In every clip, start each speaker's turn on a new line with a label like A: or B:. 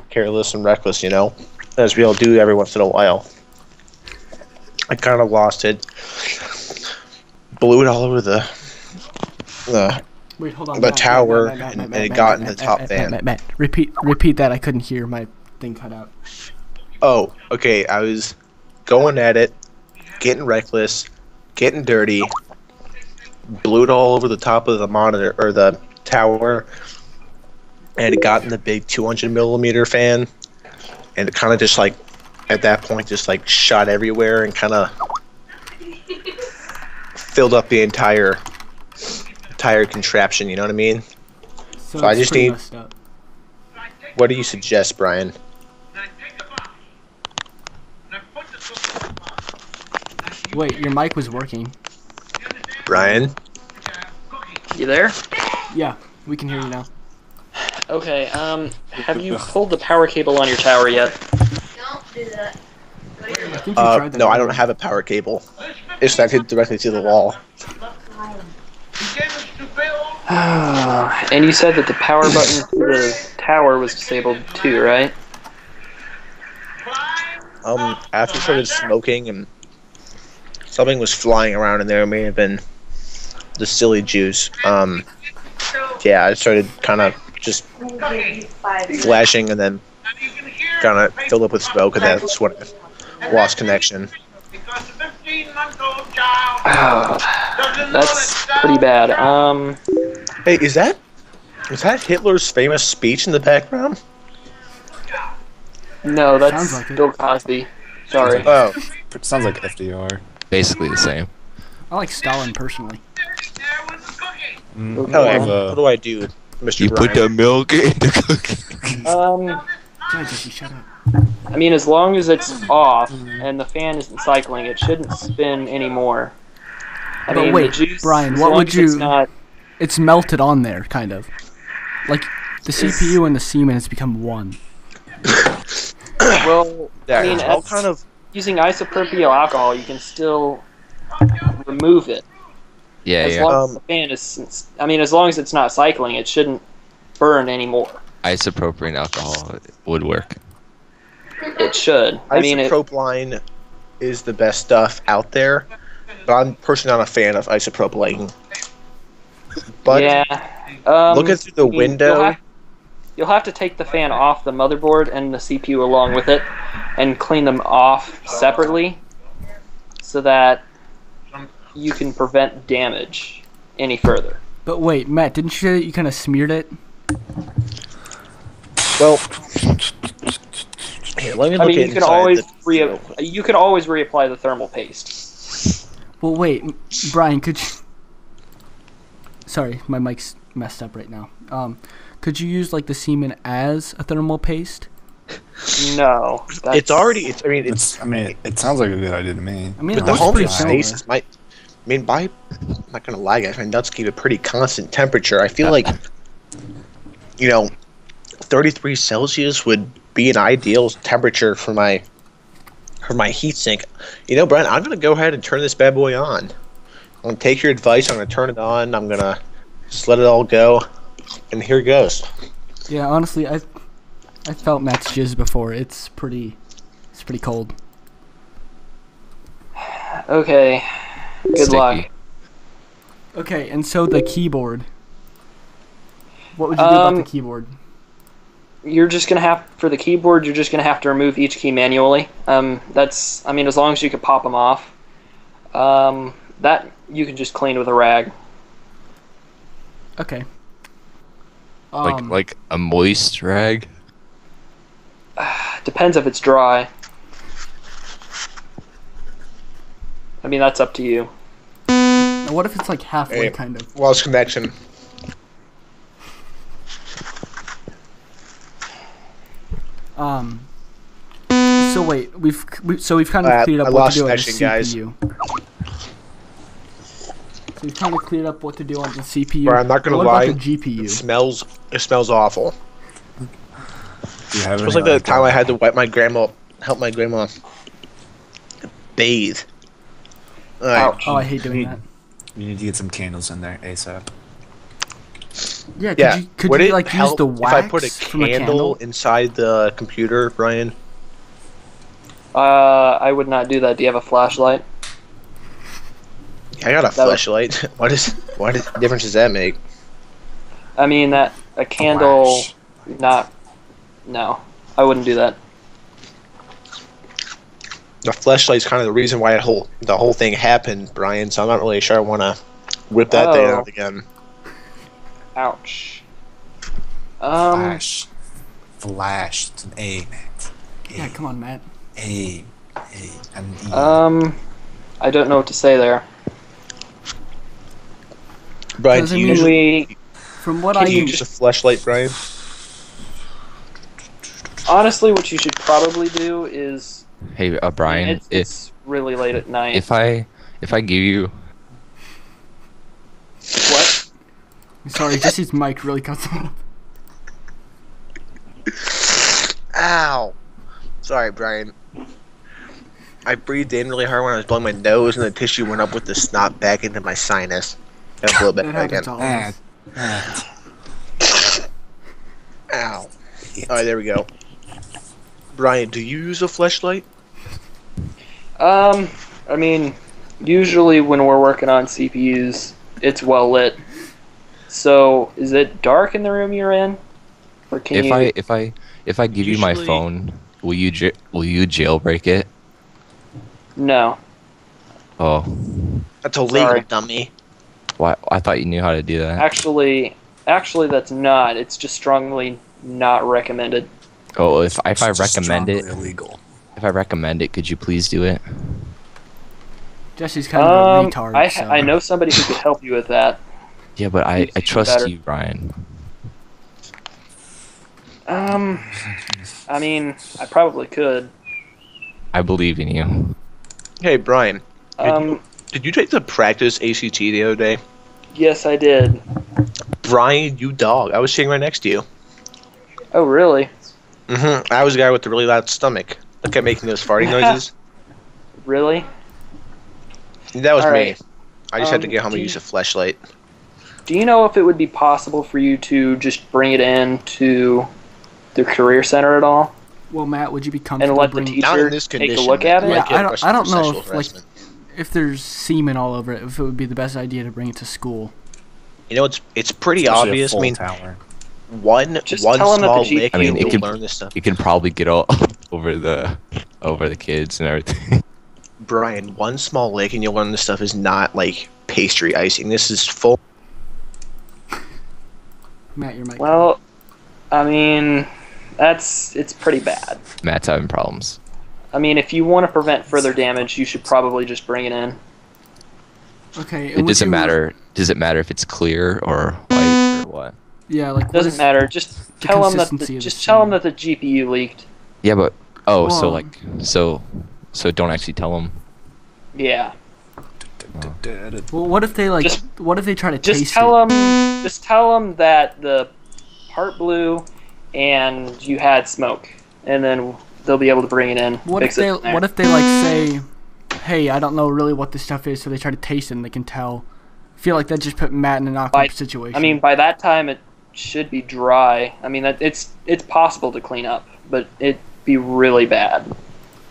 A: careless and reckless, as we all do every once in a while. I kind of lost it, blew it all over the
B: Wait, hold on.
A: the tower, and it got in the top fan.
B: Matt, repeat that. I couldn't hear. My thing cut out.
A: Oh, okay. I was going at it, getting reckless, getting dirty, blew it all over the top of the monitor or the tower, and it got in the big 200 millimeter fan, and it kind of just like at that point just like shot everywhere and kind of filled up the entire contraption. You know what I mean? So I just need.
B: Messed up.
A: What do you suggest, Brian?
B: Wait, your mic was working.
A: Brian?
C: You there?
B: Yeah, we can hear you now.
C: Okay, have you pulled the power cable on your tower yet?
D: Don't do that.
B: I think you tried that
A: No, I
B: earlier.
A: don't have a power cable. It's connected directly to the wall.
C: And you said that the power button to the tower was disabled too, right?
A: After I started smoking and something was flying around in there, it may have been the silly juice. Yeah, I started kind of just flashing and then kind of filled up with smoke, and that's when I lost connection.
C: That's pretty bad.
A: Hey, is that Hitler's famous speech in the background?
C: No, that's
B: Sounds like it.
C: Bill Cosby. Sorry.
A: Oh,
E: It sounds like FDR.
F: Basically the same.
B: I like Stalin personally.
A: okay. What do I do, Mr.
F: You
A: Brian?
F: put the milk in the cookie.
B: God, Jesse, shut up.
C: I mean, as long as it's off and the fan isn't cycling, it shouldn't spin anymore. I
B: But
C: mean,
B: wait,
C: the juice,
B: Brian,
C: as
B: what
C: long
B: would
C: as it's
B: you-
C: not-
B: It's melted on there, kind of. Like, the CPU and the semen has become one.
C: well,
A: Yeah,
C: I mean,
A: it's all
C: as-
A: kind of.
C: using isopropyl alcohol, you can still remove it.
F: Yeah,
C: As
F: yeah.
C: long as the fan is, I mean, as long as it's not cycling, it shouldn't burn anymore.
F: Isopropylene alcohol would work.
C: It should. I mean,
A: Isopropyline is the best stuff out there, but I'm personally not a fan of isopropyline. But
C: yeah.
A: looking through the
C: I mean,
A: window,
C: you'll have to take the fan off the motherboard and the CPU along with it, and clean them off separately, so that you can prevent damage any further.
B: But wait, Matt, didn't you say that you kind of smeared it?
A: well, here, let me
C: I
A: look
C: mean, you
A: inside
C: can always
A: the-
C: you can always reapply the thermal paste.
B: Well, wait, Brian, could you... Sorry, my mic's messed up right now. Could you use, like, the semen as a thermal paste?
C: No, that's,
A: It's already. It's. I mean, it's.
E: It sounds like a good idea to me.
B: I mean,
A: With
B: it
A: the
B: looks
A: home
B: pretty similar.
A: stasis, I'm not gonna lie, guys. My nuts keep a pretty constant temperature. I feel like, 33 Celsius would be an ideal temperature for my heatsink. Brian, I'm gonna go ahead and turn this bad boy on. I'm gonna take your advice. I'm gonna turn it on. I'm gonna just let it all go, and here it goes.
B: Yeah, honestly, I felt Matt's jizz before. It's pretty cold.
C: Okay. Good
F: Sticky.
C: luck.
B: Okay, and so the keyboard. What would you do about the keyboard?
C: You're just gonna have for the keyboard. You're just gonna have to remove each key manually. That's. I mean, as long as you can pop them off. That you can just clean with a rag.
B: Okay.
F: Like a moist rag.
C: Depends if it's dry. I mean, that's up to you.
B: Now what if it's like halfway,
A: Hey.
B: kind of?
A: Lost connection.
B: So wait, we've kind of cleared up
A: I
B: what
A: lost
B: to do on the
A: connection, guys.
B: CPU. So we've kind of cleared up what to do on the CPU.
A: Brian, I'm not gonna
B: what
A: lie.
B: about the
A: It
B: GPU?
A: smells awful.
E: Do you have
A: It was
E: any,
A: like the time I had to help my grandma bathe. Alright.
C: Ouch.
B: Oh, I hate doing that.
E: You need to get some candles in there ASAP.
B: Yeah,
A: Yeah.
B: could
A: Would
B: you
A: it
B: like use
A: help
B: the
A: if
B: wax
A: I put a
B: from a
A: candle
B: candle?
A: inside the computer, Brian?
C: I would not do that. Do you have a flashlight?
A: I got a
C: That would-
A: flashlight. What difference does that make?
C: I mean, that a candle,
E: Flash.
C: not. No, I wouldn't do that.
A: The flashlight's kind of the reason why the whole thing happened, Brian. So I'm not really sure I want to whip that thing
C: Oh.
A: out again.
C: Ouch.
E: Flash. Flash. It's an A, Matt.
B: Yeah, come on, Matt.
E: A. And E.
C: I don't know what to say there.
A: Brian,
B: Does
A: do
B: it
A: you
B: mean
A: use,
C: We
B: From what
A: do
B: I
A: you
B: can
A: use a flashlight, Brian?
C: honestly, what you should probably do is.
F: Hey, Brian,
C: it's really late at night.
F: if I give you
C: What?
B: Sorry, Jesse's mic really cuts off.
A: Ow! Sorry, Brian. I breathed in really hard when I was blowing my nose, and the tissue went up with the snot back into my sinus. And blew it
B: That
A: back
B: happens to
A: in.
B: all of us.
E: Matt.
A: Ow! All right, there we go. Brian, do you use a flashlight?
C: I mean, usually when we're working on CPUs, it's well lit. So, is it dark in the room you're in, or can
F: if
C: you?
F: if I give you my
A: Usually-
F: phone, will you jailbreak it?
C: No.
F: Oh,
A: That's illegal,
C: Sorry.
A: dummy.
F: why? I thought you knew how to do that.
C: Actually, that's not. It's just strongly not recommended.
F: Oh, if I
E: It's just
F: recommend it,
E: strongly illegal.
F: if I recommend it, could you please do it?
B: Jesse's kind of a retard.
C: I know somebody who could help you with that.
F: Yeah, but I
C: You'd do
F: trust
C: better.
F: you, Brian.
C: I mean, I probably could.
F: I believe in you.
A: Hey, Brian.
C: Um,
A: Did you take the practice ACT the other day?
C: yes, I did.
A: Brian, you dog. I was sitting right next to you.
C: Oh, really?
A: I was the guy with the really loud stomach. I kept making those farting noises.
C: Really?
A: That was
C: All
A: me.
C: right.
A: I just had to get home
C: do
A: and
C: you-
A: use a flashlight.
C: Do you know if it would be possible for you to just bring it in to the career center at all?
B: Well, Matt, would you be
C: And
B: comfortable
C: let the
B: bringing
A: Not
C: teacher
A: in this
C: take
A: condition.
C: a look at
A: You
C: it?
A: might
B: Yeah,
A: get
B: I don't
A: arrested
B: know
A: for sexual
B: if, like-
A: harassment.
B: if there's semen all over it, if it would be the best idea to bring it to school?
A: You know, it's pretty
E: Especially a
A: obvious. I
E: full
A: mean,
E: tower.
A: one
C: Just
A: one
C: tell 'em that
A: small
C: the
A: lick,
F: I mean,
A: and
F: it
A: you'll
F: could-
A: learn this stuff.
F: You can probably get all over the kids and everything.
A: Brian, one small lick and you'll learn this stuff is not like pastry icing. This is full.
B: Matt, your mic.
C: Well, I mean, it's pretty bad.
F: Matt's having problems.
C: I mean, if you want to prevent further damage, you should probably just bring it in.
B: Okay. and
F: It
B: would
F: doesn't
B: you-
F: matter. Does it matter if it's clear or white or what?
B: Yeah, like
C: It
B: what
C: doesn't
B: is-
C: matter. Just
B: the
C: tell them that
B: consistency of the
C: just tell them
B: semen?
C: that the GPU leaked.
F: Yeah, but so
B: Well-
F: like so don't actually tell them.
C: Yeah.
B: Well, what if they like?
C: Just-
B: what if they try to
C: Just
B: taste
C: tell
B: it?
C: them. Just tell them that the part blew, and you had smoke, and then they'll be able to bring it in.
B: What if
C: fix
B: they?
C: it from there.
B: What if they like say, "Hey, I don't know really what this stuff is," so they try to taste it and they can tell. I feel like that just put Matt in an awkward
C: By-
B: situation.
C: I mean, by that time it should be dry. I mean, it's possible to clean up, but it'd be really bad.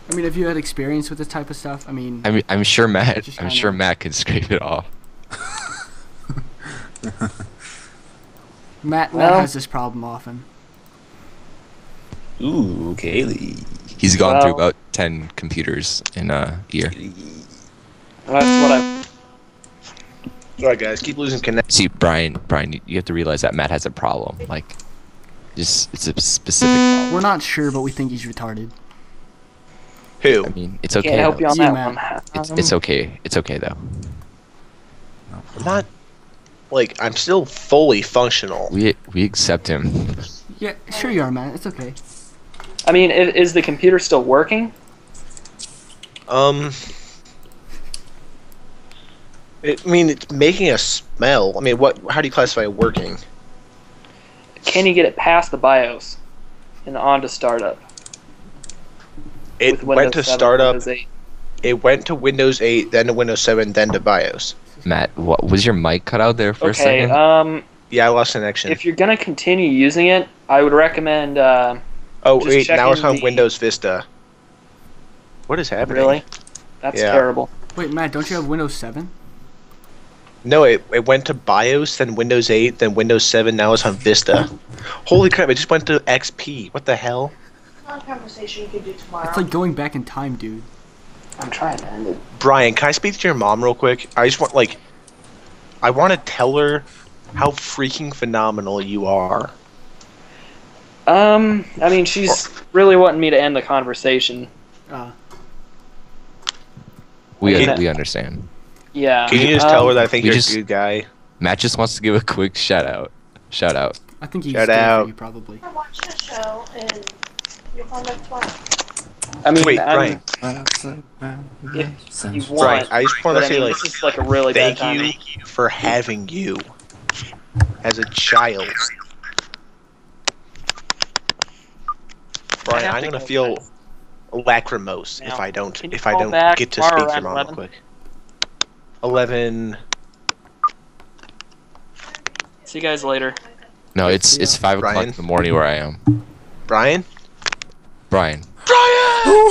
B: if you had experience with this type of stuff,
F: I'm sure Matt.
B: Just
F: I'm
B: kinda-
F: sure Matt could scrape it off.
B: Matt
C: Well-
B: has this problem often.
E: Ooh, Kaylee.
F: He's gone through
C: Well-
F: about 10 computers in a year.
C: That's what I.
A: Alright, guys, keep losing connect.
F: See, Brian, you have to realize that Matt has a problem. Like, just it's a specific problem.
B: We're not sure, but we think he's retarded.
A: Who?
F: I mean, it's okay.
C: Can't help you
F: though.
C: on
B: You,
C: that
B: man.
C: one.
F: It's okay. It's okay though.
A: I'm not. Like, I'm still fully functional.
F: We accept him.
B: Yeah, sure you are, Matt. It's okay.
C: I mean, is the computer still working?
A: It's making a smell. I mean, what? How do you classify working?
C: Can you get it past the BIOS and onto startup?
A: It
C: with
A: went
C: Windows
A: to
C: 7,
A: startup.
C: Windows 8?
A: It went to Windows 8, then to Windows 7, then to BIOS.
F: Matt, what was your mic cut out there for a
C: Okay.
F: second?
A: Yeah, I lost connection.
C: If you're gonna continue using it, I would recommend.
A: Oh
C: just
A: wait, now it's
C: checking
A: on Windows Vista. What is happening?
C: Really? That's
A: Yeah.
C: terrible.
B: Wait, Matt, don't you have Windows 7?
A: No, it went to BIOS, then Windows 8, then Windows 7. Now it's on Vista. Holy crap! It just went to XP. What the hell?
D: Not a conversation you could do tomorrow.
B: It's like going back in time, dude.
C: I'm trying to end it.
A: Brian, can I speak to your mom real quick? I just want I want to tell her how freaking phenomenal you are.
C: I mean, she's really wanting me to end the conversation.
F: We
C: Okay.
F: we understand.
C: Yeah.
A: Can you just tell her that I think
F: we
A: you're
F: just-
A: a good guy?
F: Matt just wants to give a quick shout out. Shout out.
B: I think he's
A: Shout
B: scared
A: out.
B: for you, probably.
D: We're watching a show and you'll come back tomorrow.
C: I mean,
A: Wait,
C: I'm,
A: Brian.
C: if you want,
A: Brian, I just want
C: but
A: to
C: I
A: say
C: mean,
A: like
C: this is like a really bad
A: thank
C: time.
A: you for having you as a child. Brian,
C: have
A: I'm
C: to
A: gonna
C: go
A: feel
C: back.
A: lacrimose
C: Now,
A: if I don't
C: can you call back
A: get to
C: tomorrow
A: speak to your
C: around
A: mom real
C: 11?
A: quick. 11.
C: See you guys later.
F: No, it's 5 o'clock
A: Brian?
F: in the morning where I am.
A: Brian?
F: Brian.
A: Brian!